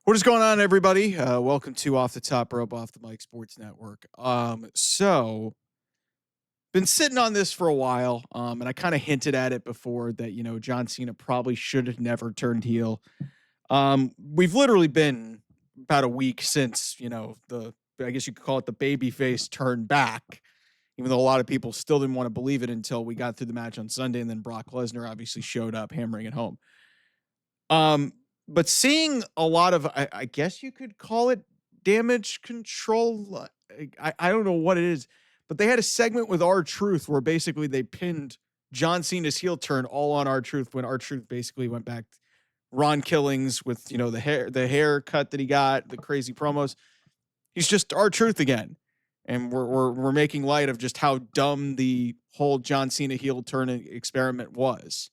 What is going on, everybody? Welcome to Off the Top Rope, Off the Mic Sports Network. Been sitting on this for a while, and I kind of hinted at it before that John Cena probably should have never turned heel. We've literally been about a week since the I guess you could call it the babyface turn back, even though a lot of people still didn't want to believe it until we got through the match on Sunday, and then Brock Lesnar obviously showed up hammering it home. Um, but seeing a lot of, I guess you could call it damage control. I don't know what it is, but they had a segment with R-Truth where basically they pinned John Cena's heel turn all on R-Truth when R-Truth basically went back Ron Killings with the haircut that he got, the crazy promos. He's just R-Truth again. And we're making light of just how dumb the whole John Cena heel turn experiment was.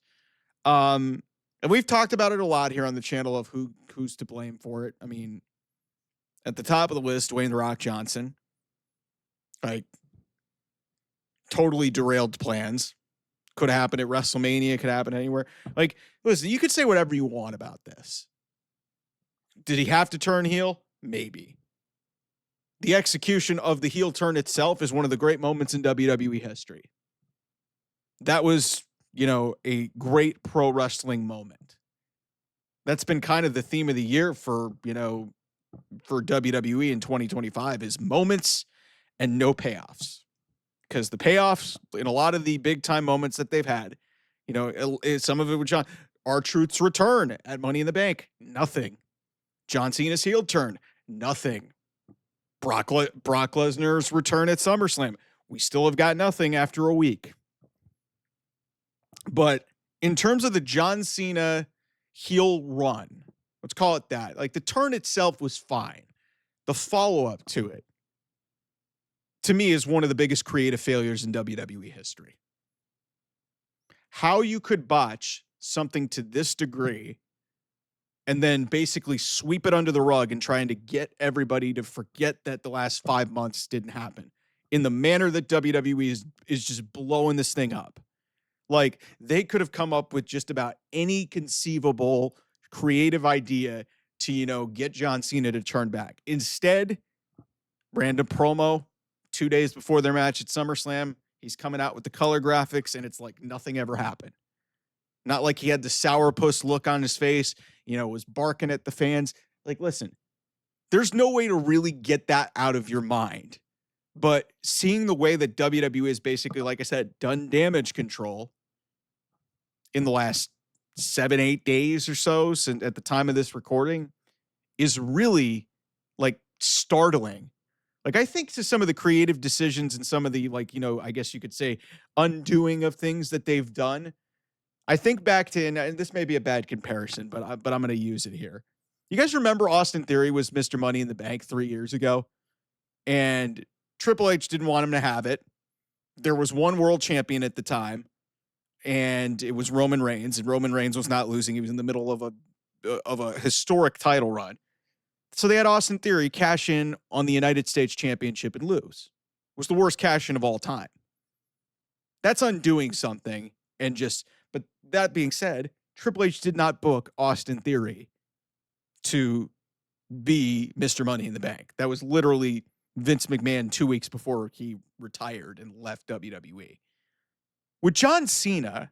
And we've talked about it a lot here on the channel of who's to blame for it. I mean, at the top of the list, Dwayne "The Rock" Johnson, like totally derailed plans. Could happen at WrestleMania, could happen anywhere. Like, listen, you could say whatever you want about this. Did he have to turn heel? Maybe. The execution of the heel turn itself is one of the great moments in WWE history. That was, a great pro wrestling moment. That's been kind of the theme of the year for WWE in 2025 is moments and no payoffs. Because the payoffs in a lot of the big time moments that they've had, some of it with R-Truth's return at Money in the Bank, nothing. John Cena's heel turn, nothing. Brock Lesnar's return at SummerSlam, we still have got nothing after a week. But in terms of the John Cena heel run, let's call it that, like the turn itself was fine. The follow-up to it, to me, is one of the biggest creative failures in WWE history. How you could botch something to this degree and then basically sweep it under the rug and trying to get everybody to forget that the last 5 months didn't happen in the manner that WWE is just blowing this thing up. Like, they could have come up with just about any conceivable creative idea to, get John Cena to turn back. Instead, random promo 2 days before their match at SummerSlam, he's coming out with the color graphics, and it's like nothing ever happened. Not like he had the sourpuss look on his face, was barking at the fans. Like, listen, there's no way to really get that out of your mind. But seeing the way that WWE is basically, like I said, done damage control in the last 7-8 days or so, since at the time of this recording, is really like startling. Like, I think to some of the creative decisions and some of the, I guess you could say undoing of things that they've done. I think back to, and this may be a bad comparison, but I'm going to use it here. You guys remember Austin Theory was Mr. Money in the Bank 3 years ago? And Triple H didn't want him to have it. There was one world champion at the time, and it was Roman Reigns, and Roman Reigns was not losing. He was in the middle of a historic title run. So they had Austin Theory cash in on the United States Championship and lose. It was the worst cash in of all time. That's undoing something. But that being said, Triple H did not book Austin Theory to be Mr. Money in the Bank. That was literally Vince McMahon 2 weeks before he retired and left WWE. With John Cena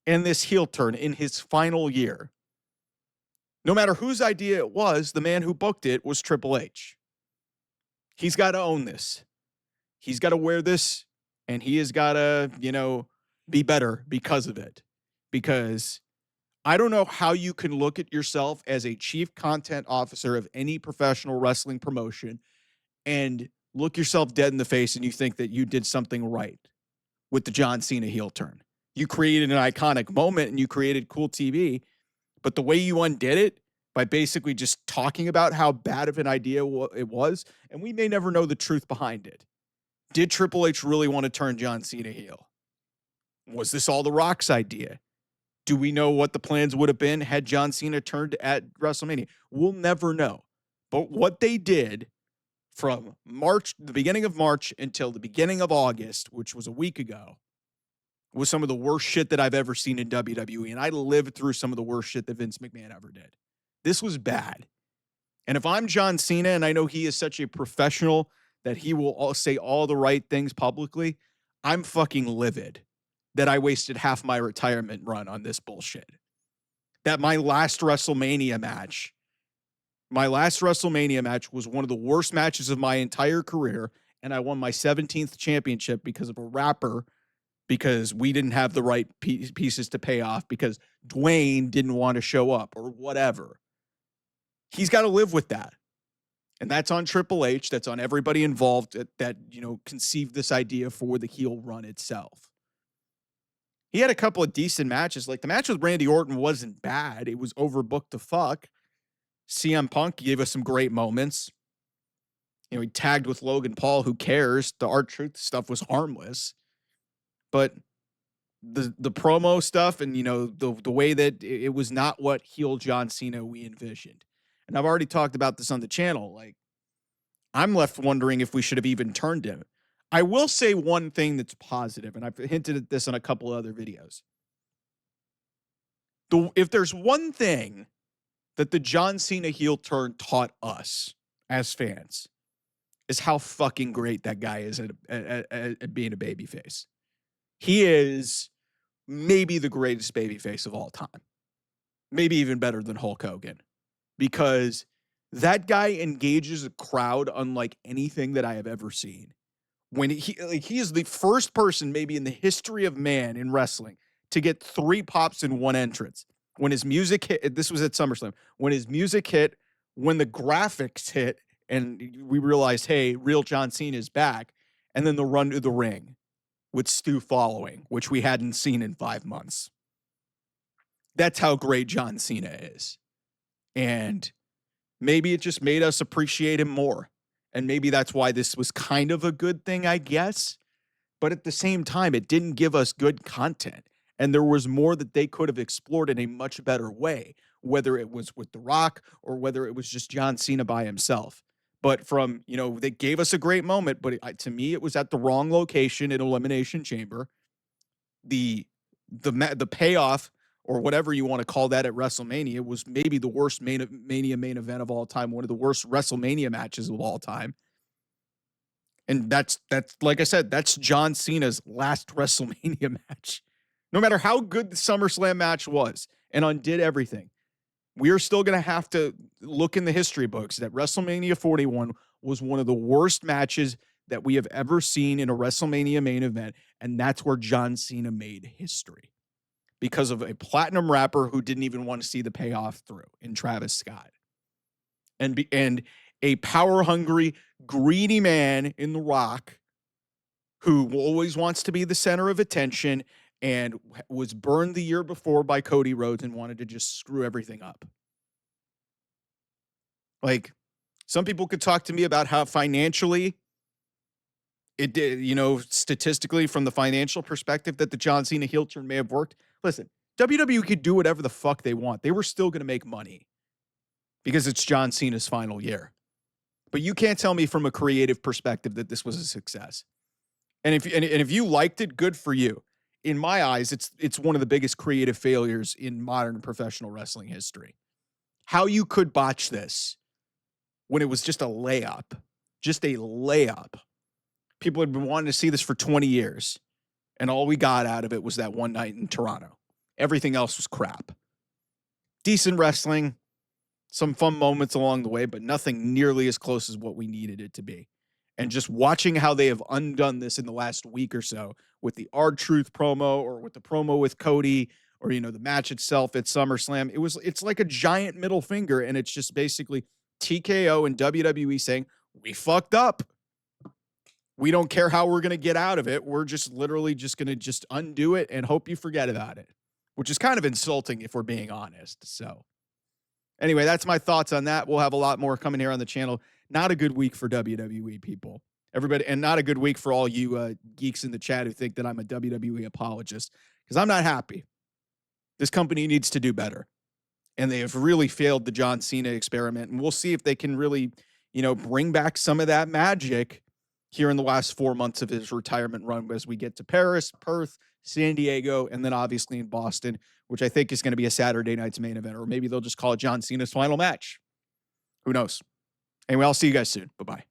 and this heel turn in his final year, no matter whose idea it was, the man who booked it was Triple H. He's got to own this. He's got to wear this, and he has got to, be better because of it. Because I don't know how you can look at yourself as a chief content officer of any professional wrestling promotion and look yourself dead in the face and you think that you did something right with the John Cena heel turn. You created an iconic moment and you created cool TV, but the way you undid it by basically just talking about how bad of an idea it was, and we may never know the truth behind it. Did Triple H really want to turn John Cena heel? Was this all The Rock's idea? Do we know what the plans would have been had John Cena turned at WrestleMania? We'll never know. But what they did from the beginning of March until the beginning of August, which was a week ago, was some of the worst shit that I've ever seen in WWE. And I lived through some of the worst shit that Vince McMahon ever did. This was bad. And if I'm John Cena, and I know he is such a professional that he will say all the right things publicly, I'm fucking livid that I wasted half my retirement run on this bullshit. That my last WrestleMania match was one of the worst matches of my entire career, and I won my 17th championship because of a rapper, because we didn't have the right pieces to pay off, because Dwayne didn't want to show up or whatever. He's got to live with that. And that's on Triple H. That's on everybody involved that conceived this idea for the heel run itself. He had a couple of decent matches. Like the match with Randy Orton wasn't bad. It was overbooked to fuck. CM Punk gave us some great moments. He tagged with Logan Paul. Who cares? The R-Truth stuff was harmless. But the promo stuff and, the way that it was not what heel John Cena we envisioned. And I've already talked about this on the channel. Like, I'm left wondering if we should have even turned him. I will say one thing that's positive, and I've hinted at this on a couple of other videos. If there's one thing that the John Cena heel turn taught us as fans, is how fucking great that guy is at being a babyface. He is maybe the greatest babyface of all time. Maybe even better than Hulk Hogan. Because that guy engages a crowd unlike anything that I have ever seen. When he is the first person maybe in the history of man in wrestling to get 3 pops in one entrance. When his music hit, this was at SummerSlam, when his music hit, when the graphics hit, and we realized, hey, real John Cena is back, and then the run to the ring with Stu following, which we hadn't seen in 5 months. That's how great John Cena is. And maybe it just made us appreciate him more. And maybe that's why this was kind of a good thing, I guess. But at the same time, it didn't give us good content. And there was more that they could have explored in a much better way, whether it was with The Rock or whether it was just John Cena by himself. But they gave us a great moment, but to me, it was at the wrong location in Elimination Chamber. The payoff, or whatever you want to call that, at WrestleMania was maybe the worst Mania main event of all time, one of the worst WrestleMania matches of all time. And that's like I said, that's John Cena's last WrestleMania match. No matter how good the SummerSlam match was and undid everything, we are still going to have to look in the history books that WrestleMania 41 was one of the worst matches that we have ever seen in a WrestleMania main event. And that's where John Cena made history, because of a platinum rapper who didn't even want to see the payoff through in Travis Scott. And a power-hungry, greedy man in The Rock who always wants to be the center of attention and was burned the year before by Cody Rhodes and wanted to just screw everything up. Like, some people could talk to me about how financially it did, statistically from the financial perspective, that the John Cena heel turn may have worked. Listen, WWE could do whatever the fuck they want. They were still going to make money because it's John Cena's final year. But you can't tell me from a creative perspective that this was a success. And if you liked it, good for you. In my eyes, it's one of the biggest creative failures in modern professional wrestling history. How you could botch this when it was just a layup. People had been wanting to see this for 20 years, and all we got out of it was that one night in Toronto. Everything else was crap. Decent wrestling, some fun moments along the way, but nothing nearly as close as what we needed it to be. And just watching how they have undone this in the last week or so with the R-Truth promo, or with the promo with Cody, or, the match itself at SummerSlam, it's like a giant middle finger, and it's just basically TKO and WWE saying, we fucked up. We don't care how we're going to get out of it. We're just literally just going to just undo it and hope you forget about it, which is kind of insulting if we're being honest. So anyway, that's my thoughts on that. We'll have a lot more coming here on the channel. Not a good week for WWE people, everybody, and not a good week for all you geeks in the chat who think that I'm a WWE apologist, because I'm not happy. This company needs to do better, and they have really failed the John Cena experiment, and we'll see if they can really, bring back some of that magic here in the last 4 months of his retirement run, as we get to Paris, Perth, San Diego, and then obviously in Boston, which I think is going to be a Saturday night's main event, or maybe they'll just call it John Cena's final match. Who knows? Anyway, I'll see you guys soon. Bye-bye.